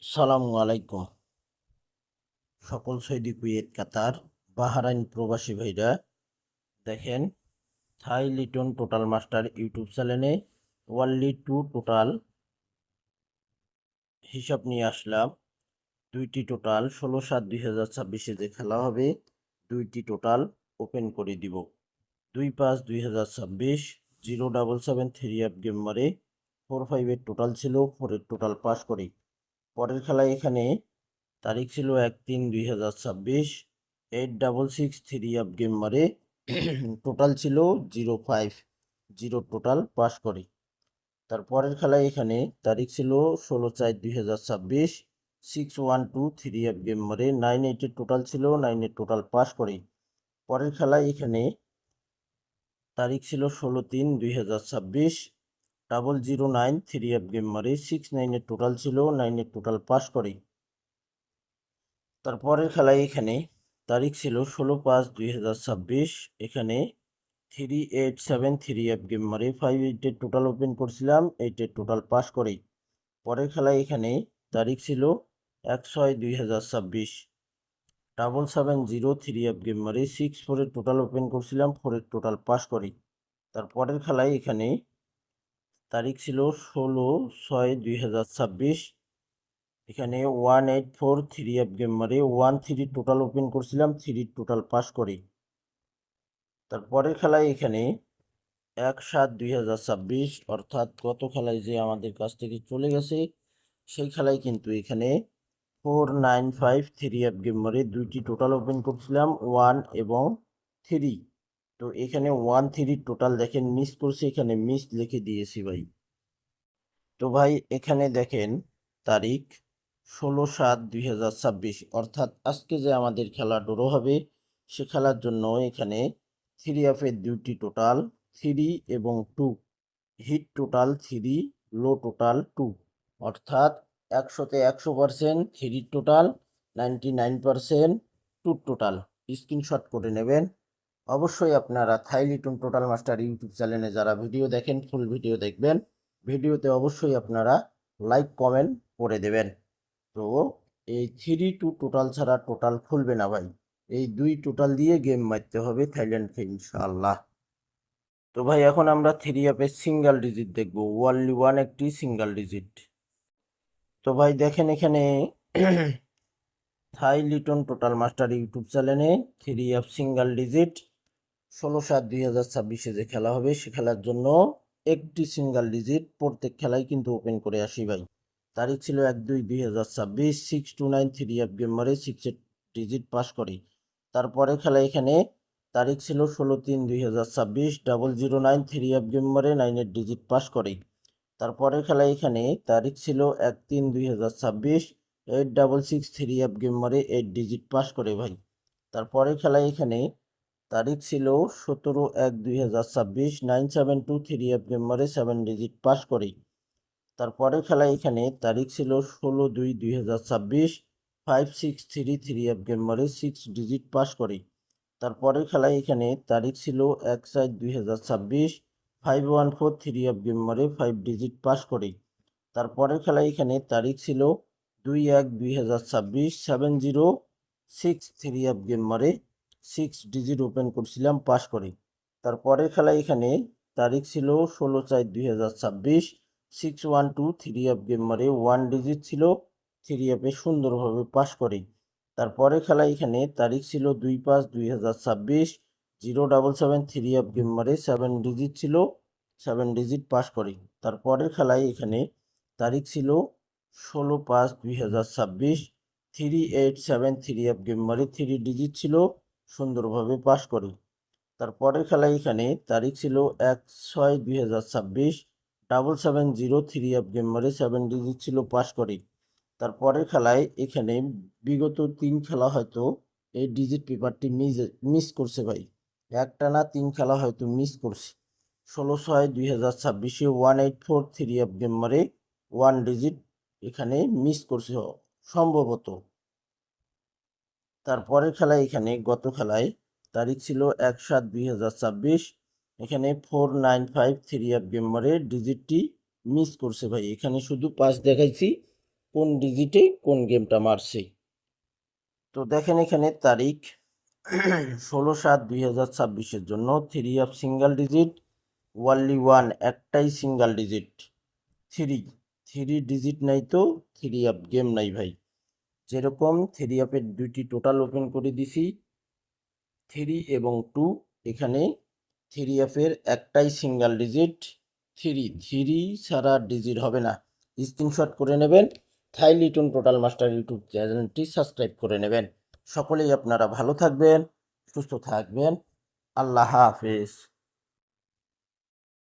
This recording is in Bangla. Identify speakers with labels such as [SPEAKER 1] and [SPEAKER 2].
[SPEAKER 1] সালামু আলাইকুম। সকল সৌদি, কুয়েত, কাতার, বাহরাইন প্রবাসী ভাইরা দেখেন, থাই লিটন টোটাল মাস্টার ইউটিউব চ্যানেলে ওয়ানলি টু টোটাল হিসাব নিয়ে আসলাম। দুইটি টোটাল 16/7/2026 যে খেলা হবে, দুইটি টোটাল ওপেন করে দিব। 2/5/2026 077 গেম মারে 4-5 টোটাল ছিল, 4 টোটাল পাস করি। পরের খেলায় এখানে তারিখ ছিল 1/3/2026 8-6 গেম মারে টোটাল ছিল 0-5 টোটাল পাস করে। তারপরের খেলায় এখানে তারিখ ছিল 16/4/2026 6-1-2 গেম মারে 9-8 টোটাল ছিল, 9 টোটাল পাস করে। পরের খেলায় এখানে তারিখ ছিল 16/3/2026 009 গেম মারে 6-9 টোটাল ছিল, 9 টোটাল পাস করে। তারপরের খেলায় এখানে তারিখ ছিল 16/5/2026 এখানে 3-8-7 গেম মারে 5-8 টোটাল ওপেন করছিলাম, 8 টোটাল পাস করে। পরের খেলায় এখানে তারিখ ছিল 1/6/2026 770 গেম মারে 6-4 টোটাল ওপেন করছিলাম, 4 টোটাল পাস করে। তারপরের খেলায় এখানে তারিখ ছিল 16/6/2026 এখানে 1-8-4 গেম মারে 1-3 টোটাল ওপেন করছিলাম, 3 টোটাল পাস করি। তারপরের খেলায় এখানে 1/7/2026 অর্থাৎ গত খেলায় যে আমাদের কাছ থেকে চলে গেছে, সেই খেলায় কিন্তু এখানে 4-9-5 গেম মারে দুইটি টোটাল ওপেন করছিলাম, 1 এবং 3। তো এখানে 1-3 টোটাল দেখেন মিস করছে, এখানে মিস লিখে দিয়েছি ভাই। তো ভাই এখানে দেখেন তারিখ 16/7/2026 অর্থাৎ আজকে যে আমাদের খেলা ড্র হবে, সে খেলার জন্য এখানে 3 দুইটি টোটাল 3 এবং 2, হিট টোটাল 3, লো টোটাল 2, অর্থাৎ 100-তে 100% 3 টোটাল, 99% 2 টোটাল। স্ক্রিনশট করে নেবেন। অবশ্যই আপনারা থাই লিটন টোটাল মাস্টার ইউটিউব চ্যানেলে যারা ভিডিও দেখেন, ফুল ভিডিও দেখবেন। ভিডিওতে অবশ্যই আপনারা লাইক কমেন্ট করে দেবেন। তো এই 3-2 টোটাল ছাড়া টোটাল খুলবে না ভাই, এই 2 টোটাল দিয়ে গেম মারতে হবে থাইল্যান্ডকে ইনশাআল্লাহ। তো ভাই এখন আমরা 3 সিঙ্গেল ডিজিট দেখবো, ওয়ানলি ওয়ান একটি সিঙ্গেল ডিজিট। তো ভাই দেখেন এখানে থাই লিটন টোটাল মাস্টার ইউটিউব চ্যানেলে 3 সিঙ্গেল ডিজিট 16/7/2026 যে খেলা হবে, সে খেলার জন্য একটি সিঙ্গেল ডিজিট প্রত্যেক খেলায় কিন্তু ওপেন করে আসি ভাই। তারিখ ছিল 1-2/2026 6-9 গেম মারে 6 ডিজিট পাস করি। তারপরে খেলা এখানে তারিখ ছিল 16/3/2026 009 গেম মারে 9 ডিজিট পাস করে। তারপরে খেলা এখানে তারিখ ছিল 1-3/2026 8-6 গেম মারে 8 ডিজিট পাস করে ভাই। তারপরে খেলা এখানে তারিখ ছিল 17/1/2026 9-7-2 গেম মারে 7 ডিজিট পাস করে। তারপরে খেলা এখানে তারিখ ছিল 16/2/2026 5-6-3 গেম মারে 6 ডিজিট পাস করে। তারপরের খেলায় এখানে তারিখ ছিল 1/7/2026 5-1-4 গেম মারে 5 ডিজিট পাস করে। তারপরের খেলায় এখানে তারিখ ছিল 2/1/2026 7-0-6 গেম মারে 6 ডিজিট ওপেন করছিলাম, পাস করে। তারপরের খেলায় এখানে তারিখ ছিল 16/4/2026 6-1-2 গেম মারে 1 ডিজিট ছিল, 3 সুন্দরভাবে পাস করে। তারপরে খেলা এখানে তারিখ ছিল 2/5/2026 0-7 গেম মারে 7 ডিজিট ছিল, 7 ডিজিট পাস করে। তারপরের খেলায় এখানে তারিখ ছিল 16/5/2026 3-8-7 গেম মারে 3 ডিজিট ছিল, সুন্দরভাবে পাস করে। তারপরের খেলায় এখানে তারিখ ছিল 1/6/2026 770 গেম মারে 7 ডিজিট ছিল, পাস করে। তারপরের খেলায় এখানে বিগত 3 খেলা হয়তো এই ডিজিট পেপারটি মিস করছে ভাই, একটানা 3 খেলা হয়তো মিস করছে। 16/6/2026 184 গেম মারে 1 ডিজিট এখানে মিস করছে সম্ভবত। তারপরের খেলায় এখানে গত খেলায় তারিখ ছিল 1/7/2026 এখানে 4-9-5 গেম মারে ডিজিটটি মিস করছে ভাই, এখানে শুধু পাস দেখাইছি, কোন ডিজিটে কোন গেমটা মারছে। তো দেখেন এখানে তারিখ 16/7/2026 জন্য 3 of single digit, only one একটাই সিঙ্গেল ডিজিট, থ্রি ডিজিট নাই তো 3 অফ গেম নাই ভাই। যেরকম 3 অফের দুইটি টোটাল ওপেন করে দিছি 3 এবং 2, এখানে 3 অফের একটাই সিঙ্গেল ডিজিট থ্রি ছাড়া ডিজিট হবে না। স্ক্রিনশট করে নেবেন, থাই লিটন টোটাল মাস্টার ইউটিউব চ্যানেলটি সাবস্ক্রাইব করে নেবেন। সকলেই আপনারা ভালো থাকবেন, সুস্থ থাকবেন। আল্লাহ হাফেজ।